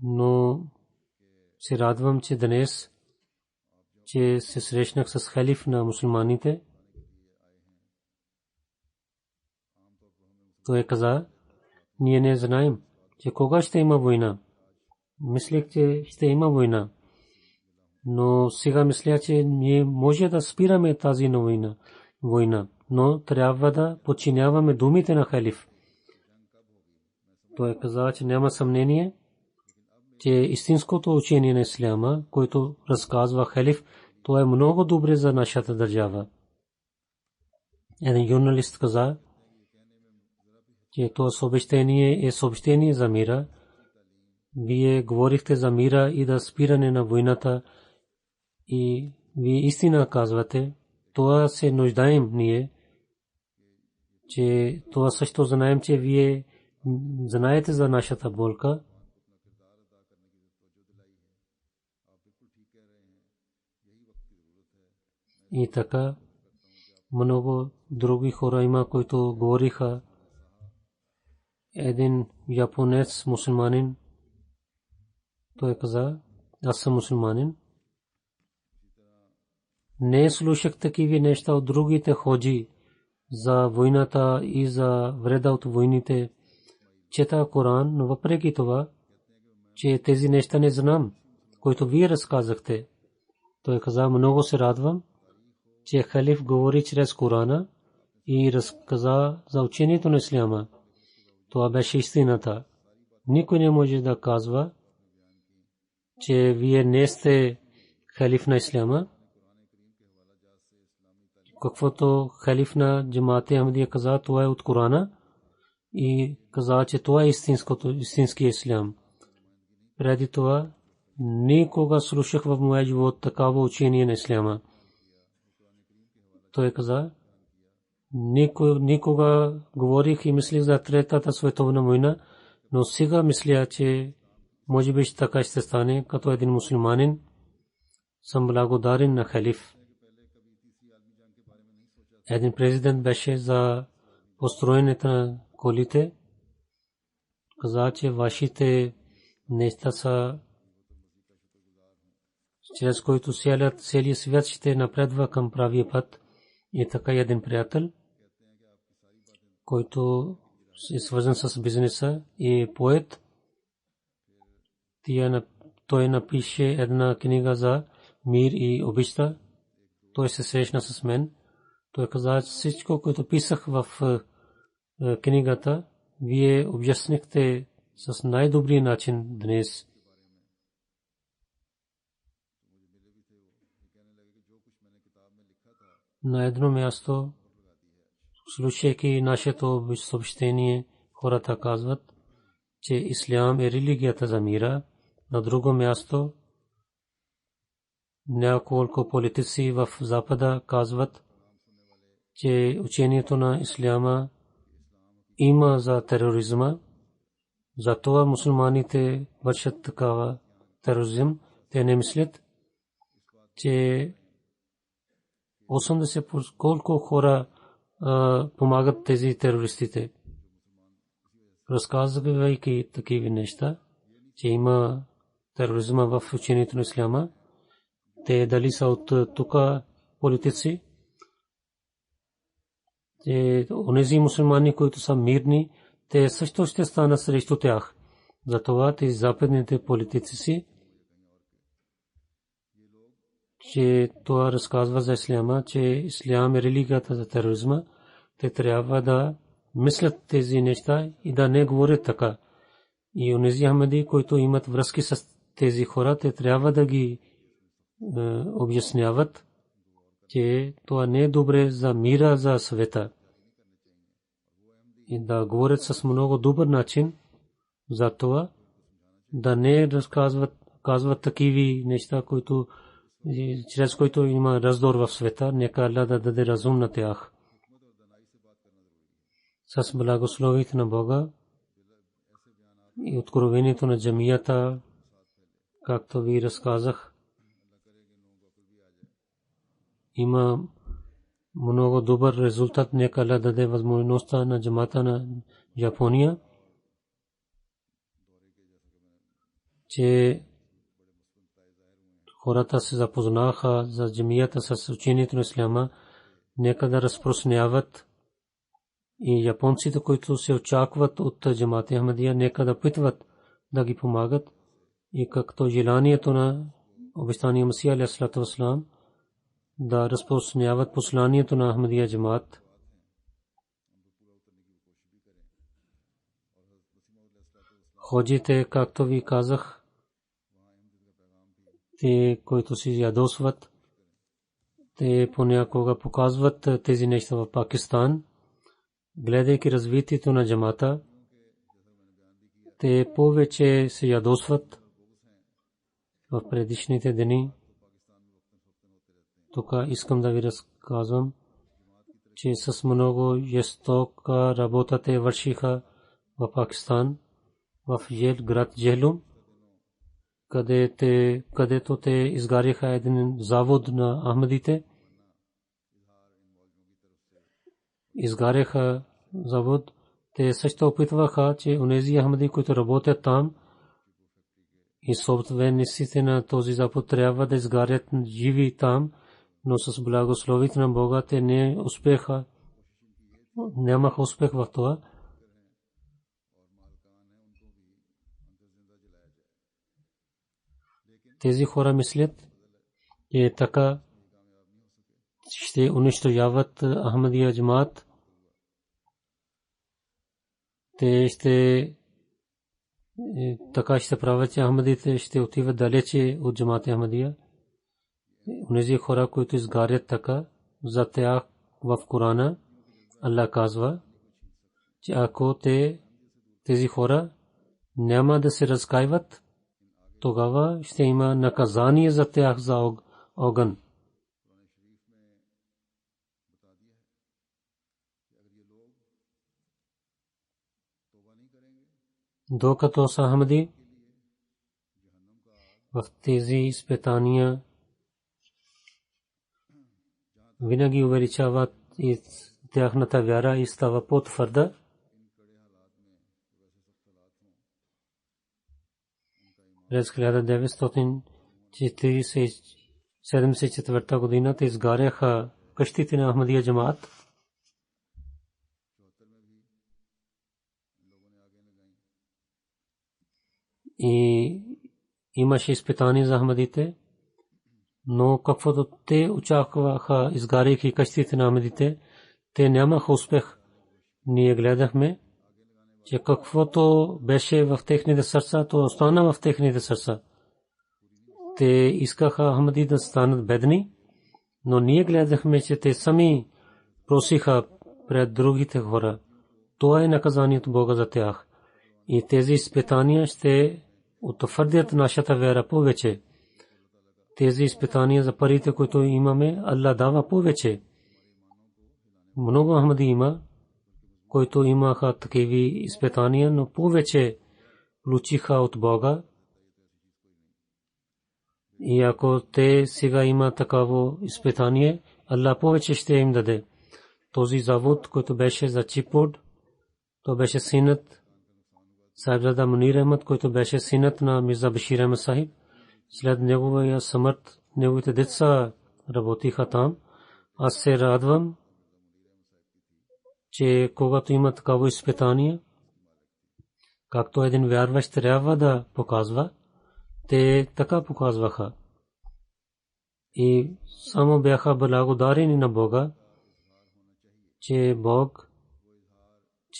Speaker 2: но се радвам, че днес, че се срещнах с халиф на мусулманите. Той каза, ние не знаем, че кога ще има война. Мислех, че ще има война. Но сега мисля, че ние може да спираме тази война, но трябва да подчиняваме думите на халиф. Той каза, че няма съмнение, че истинското учение на исляма, който разказва халиф, то е много добре за нашата държава. Един журналист каза, че това съобщение е съобщение за мира. Вие говорихте за мира и да спиране на войната и вие истина казвате. Това се нуждаем ние, че това също знаем, че вие знаете за нашата болка. И така много други хора има, които говориха. Един японец мусулманин, той каза, аз съм мусулманин. не слушах такива неща от другите ходжи за войната и за вреда от войните. Чета Коран, но въпреки това, че тези неща не знам, които вие разказахте. Той каза, много се радвам, че халиф говори чрез Корана и разказа за учението на исляма. Това беше истината. Никой не може да казва, че вие не сте халиф на исляма. Каквото халиф на джамаат Ахмадия каза, това е от Корана и каза, че това е истински ислям. Преди това никога слушах в моя живот такава учение на исляма. Той каза, никога говорих и мислих за Третата световна война, но сега мисля, че може би така ще стане, като един мусулманин. Съм благодарен на халиф. Един президент беше за построенето на колите. Каза, че вашите неща са, чрез които целият свят ще напредва към правия път. И така един приятел, който е свързан с бизнеса и поет, той напише една книга за мир и обичта. Той се срещна с мен. Той каза, всичко, което писах в книгата, вие обяснихте с най-добрия начин днес. На едно място, слушайки нашето съобщение, хората казват, че ислям е религията за мира. На друго място, няколко политици в Запада казват, че учението на исляма има за тероризма. Затова мусулманите вършат такава тероризъм. Те не мислят, че 80% колко хора помагат тези терористите. Разказвайки такива неща, че има тероризма в учението на исляма, те дали са от тук политици, че онези мусулмани, които са мирни, те също ще станат срещу тях. Затова тези западните политици, че това разказва за исляма, че ислям е религията за тероризма, те трябва да мислят тези неща и да не говорят така. И онези Ахмади, които имат връзки с тези хора, те трябва да ги обясняват, че това не е добре за мира, за света. И да говорят с много добър начин за това, да не казват такива неща, които чрез които има раздор в света. Нека Аллах да даде разум на тях. С благословието на Бога и откровението на джамията, както ви разказах, има много добър резултат. Нека Аллах даде възможността на джамата на Япония, че хората се запознаха за джамията с учението на исляма. Нека да разпространяват и японците, които се очакват от джамат Ахмадия, нека да питват да ги помагат. И както желанието на обещания Масия алейхиссалату вассалам да разпространяват посланието на Ахмадия джамат. Ходжите, както ви казах, те, които си ядосват, те понякога показват тези неща в Пакистан, гледайки развитието на джамата, те повече се ядосват в предишните дни. Тук искам да ви разказвам, че с много жестока работа те вършиха в Пакистан, в град Джелум, където те изгаряха един завод на Ахмадите. Изгаряха завод. Те също опитваха, че онези Ахмади, които работят там и собствениците на този завод трябва да изгарят живи там, но с благословите на Бога те не успеха, нямаха успех в това. Тези хора мислят, че така ще унищожават Ахмадия джамаат. Те ще така ще правят, че Ахмадите ще отиват далече от джамаат Ахмадия. Унези хора, които изгарят така, за тях в Корана Аллах казва, че ако тези хора няма да се разкаиват, тогава ще има наказание за тях за огън. Докато са Ахмади в тези изпитания винаги увеличават и тяхната вяра и става по-твърда. През 1974 година те изгаряха къщите на Ахмадия джамаат. И имаше изпитания за Ахмадите, но каквото те очакваха, изгаряйки къщите на Ахмадите, те нямаха успех. Ние гледахме, че каквото беше в техните сърца, то остана в техните сърца. Те искаха Ахмади да станат бедни, но ние гледахме, че те сами просиха пред другите хора. Това е наказанието Бога за тях. И тези изпитания ще утвърдят нашата вяра повече. Тези изпитания за парите, които имаме, Аллах дава повече. Много Ахмади има, които имаха такива изпитания, но повече получиха от Бога. И ако те сега има такава изпитание, Аллах повече ще им даде. Този завод, който беше за Чипурд, то беше синът Сайбзада Мунир Ахмад, който беше синът на Мирза Башир Ахмад Сахиб. След неговия смърт, неговите деца работиха там. Аз се радвам, че когато има такава изпитание, както един вярващ трябва да показва, те така показваха. И само бяха благодарени на Бога, че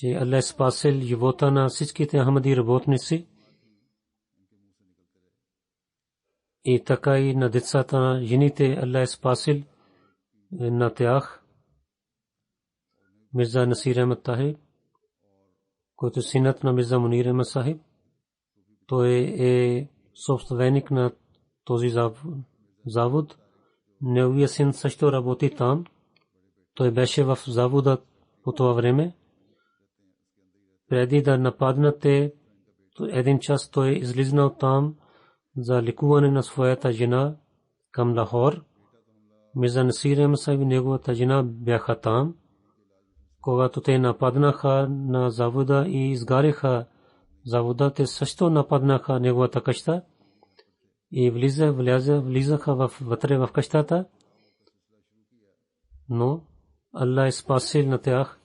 Speaker 2: Аллах спасил живота на всичките Ахмади работници и така и на децата на жените Аллах спасил на тях. Мирза Насир Ахмад Тахир, който синът на Мирза Мунир Ахмад Сахиб, той е собственик на този завод. Неговия син също работи там. Той беше в завода по това време. Преди да нападнате един час, той излизнал там за лекуване на своята жена към Лахор. Мирза Насир Ахмад Сахиб и неговата жена бяха там. Когато те нападнаха на завода и изгариха завода, те също нападнаха неговата къща и влизаха вътре в къщата. Но Аллах спасил на тях.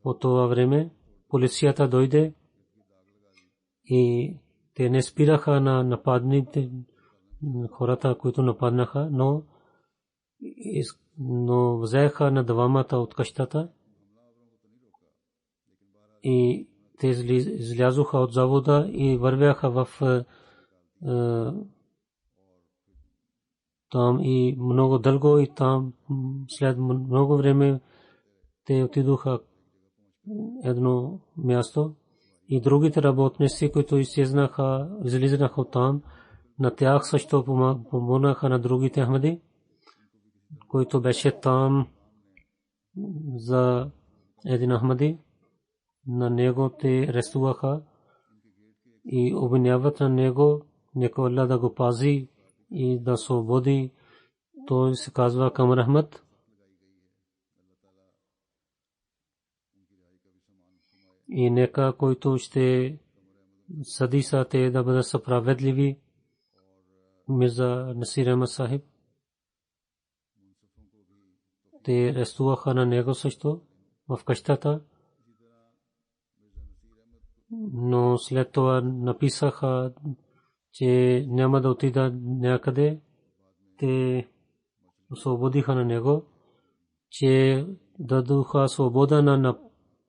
Speaker 2: По това време полицията дойде и те не спираха на нападните хората, които нападнаха, но взеха на двамата от къщата и те излязоха от завода и вървяха в там и много дълго и там след много време те отидоха едно място и другите работници, които излизаха от там, на тях също помогнаха на другите Ахмади, който беше там за един Ахмади. На него те арестуваха и обвиняват на него, нека Аллах да го пази и да свободи. Той се казва Камар Ахмад. И нека който ще съди са те да бъдат справедливи. Мирза Насир Ахмад Сахиб те арестуваха на него също в къщата, но след това написаха, че няма да отида някъде. Те освободиха на него, че дадоха свобода на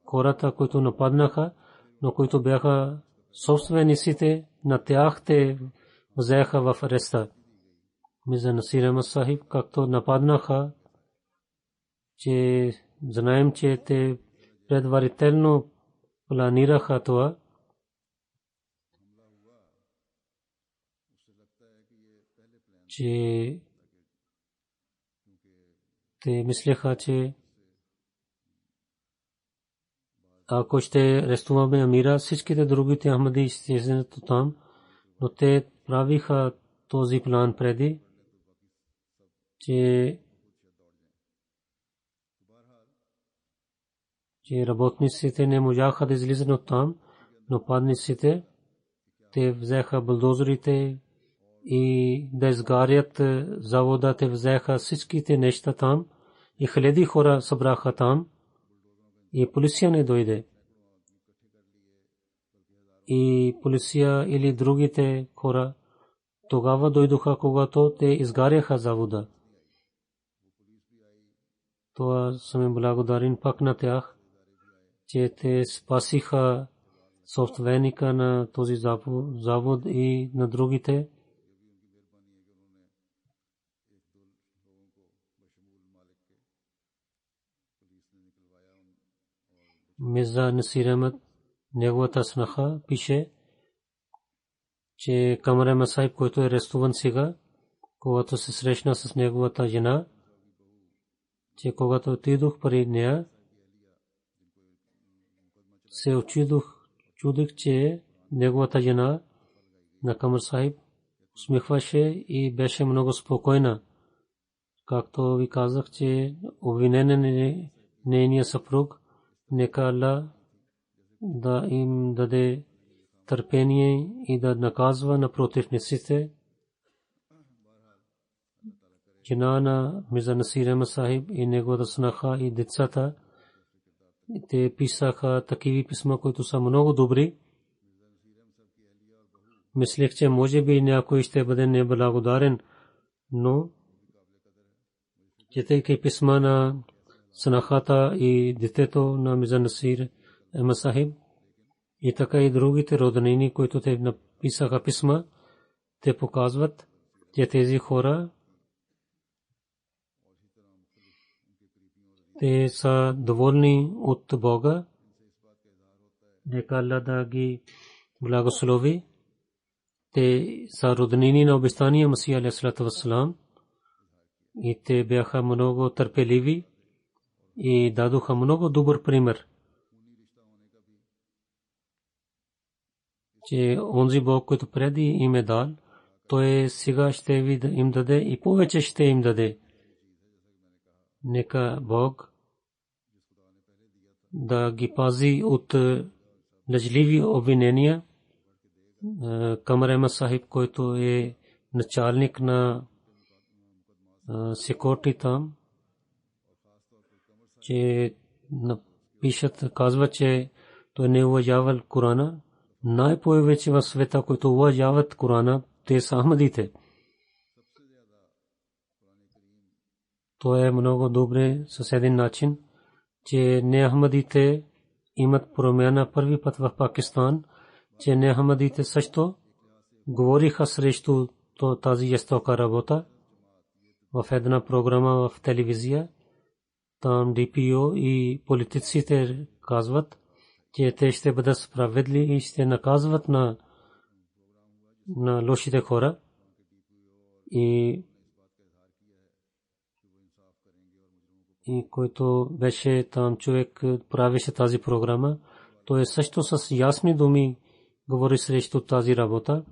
Speaker 2: хората, които нападнаха, но които бяха собствениците на тях, те взеха в ареста. Мирза Насир Ахмад Сахиб, както нападнаха, че знаем, че те предварително планираха това. Че те мислеха, че ако ще арестуваме амира, всичките другите Ахмади ще излезат там, но те правиха този план преди, че работниците не можаха да излизат от там, но падниците те взеха булдозерите и да изгарят завода, те взеха всичките неща там и хиляди хора събраха там и полиция не дойде. И полиция или другите хора тогава дойдоха, когато те изгаряха завода. Това съм благодарен пак на тях, че те спасиха собственика на този завод и на другите. Мирза Насир Ахмад, неговата снаха, пише, че Камар Ахмад Сахиб, който е арестуван сега, когато се срещна с неговата жена, че когато отидох при нея, се чудих, че неговата жена на Камар Сахиб усмихваше и беше много спокойна. Както ви казах, че обвинен е нейния съпруг, нека Аллах да им даде търпение и да наказва на противниците. Жена на Мирза Насир Ахмад Сахиб и неговата снаха и децата, те писаха такива писма, които са много добри. Мислех, че може би някой ще бъде неблагодарен, но четейки писма на снахата и детето на Мирза Насир Ахмад Сахиб и така и другите роднини, които те написаха писма, те показват, че тези хора те са доволни от Бога. Нека Аллах да ги благослови. Те са роднини на обещания Масия алейхиссалату вассалам и те бяха много търпеливи и дадоха много добър пример, че онзи Бог, който преди им е дал, той сега ще им даде и повече ще им даде. Нека Бог да ги пази от лъжливи обвинения. Камар Ахмад Сахиб, който е началник на секорти там, че напишат, казва, че той не уважавал Корана. Най-повече в света, които уважават Корана, те са Ахмадите. То е много добре с един начин, че не Ахмадите имат промяна първи път в Пакистан, че не Ахмадите също говориха срещу тази жестока работа в една програма в телевизия. Там ДПО и политиците казват, че те ще бъдат справедливи и ще наказват на лошите хора. И който беше там човек, правеше тази програма, той също с ясни думи говори срещу тази работа.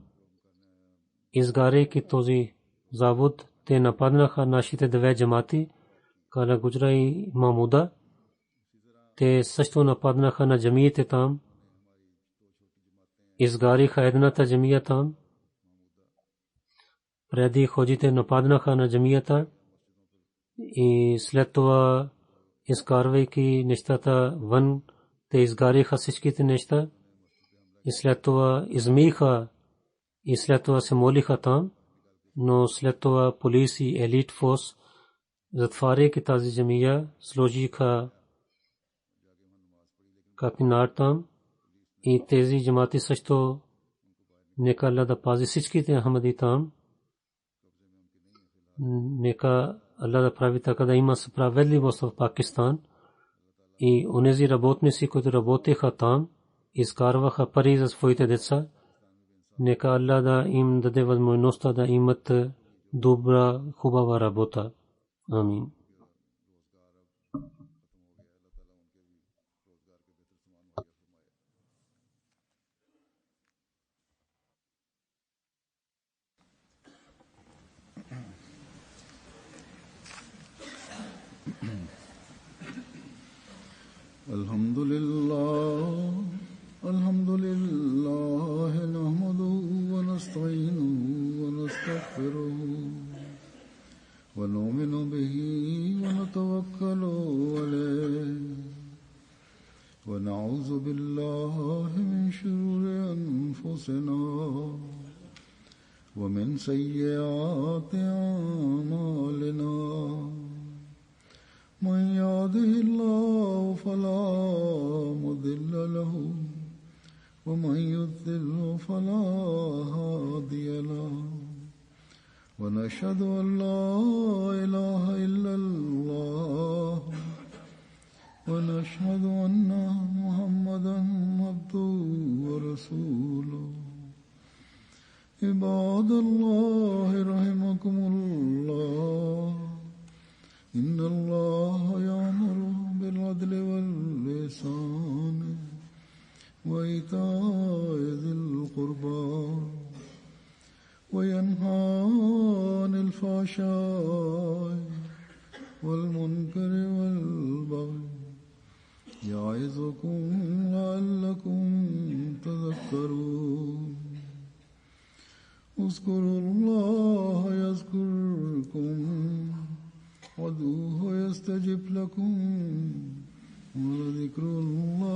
Speaker 2: Изгаряйки този завод, те нападнаха нашите две джамати, Кала Гуджра и Мамуда. Те също нападнаха на джамиите там. Изгариха едната джамия там. Преди ходите нападнаха на джамията И след това изкарвайки нещата вън, те изгариха всичките неща и след това измиха и след това се молиха там, но след това полиция и елит форс, затваряйки тази джамия, сложиха капинар там и тези джамати също нека Аллах да пази всичките Ахмади там. Нека Аллах да прави така да има справедливост в Пакистан и онези работници, които работеха там, изкарваха пари за своите деца. Нека Аллах да им даде възможността да имат добра, хубава работа. Амин.
Speaker 1: الحمد لله نحمده ونستعينه ونستغفره ونؤمن به ونتوكل عليه ونعوذ بالله من شرور أنفسنا ومن سيئات أعمالنا من يهده الله فلا مضل له ومن يضلل فلا هادي له ونشهد أن لا إله إلا الله ونشهد أن محمدا عبده ورسوله عباد الله رحمكم الله إن الله يأمر بالعدل والإحسان وإيتاء ذي القربى وينهى عن الفحشاء والمنكر والبغي يعظكم لعلكم تذكرون اذكروا الله يذكركم وادعوه يستجب لكم ولذكر الله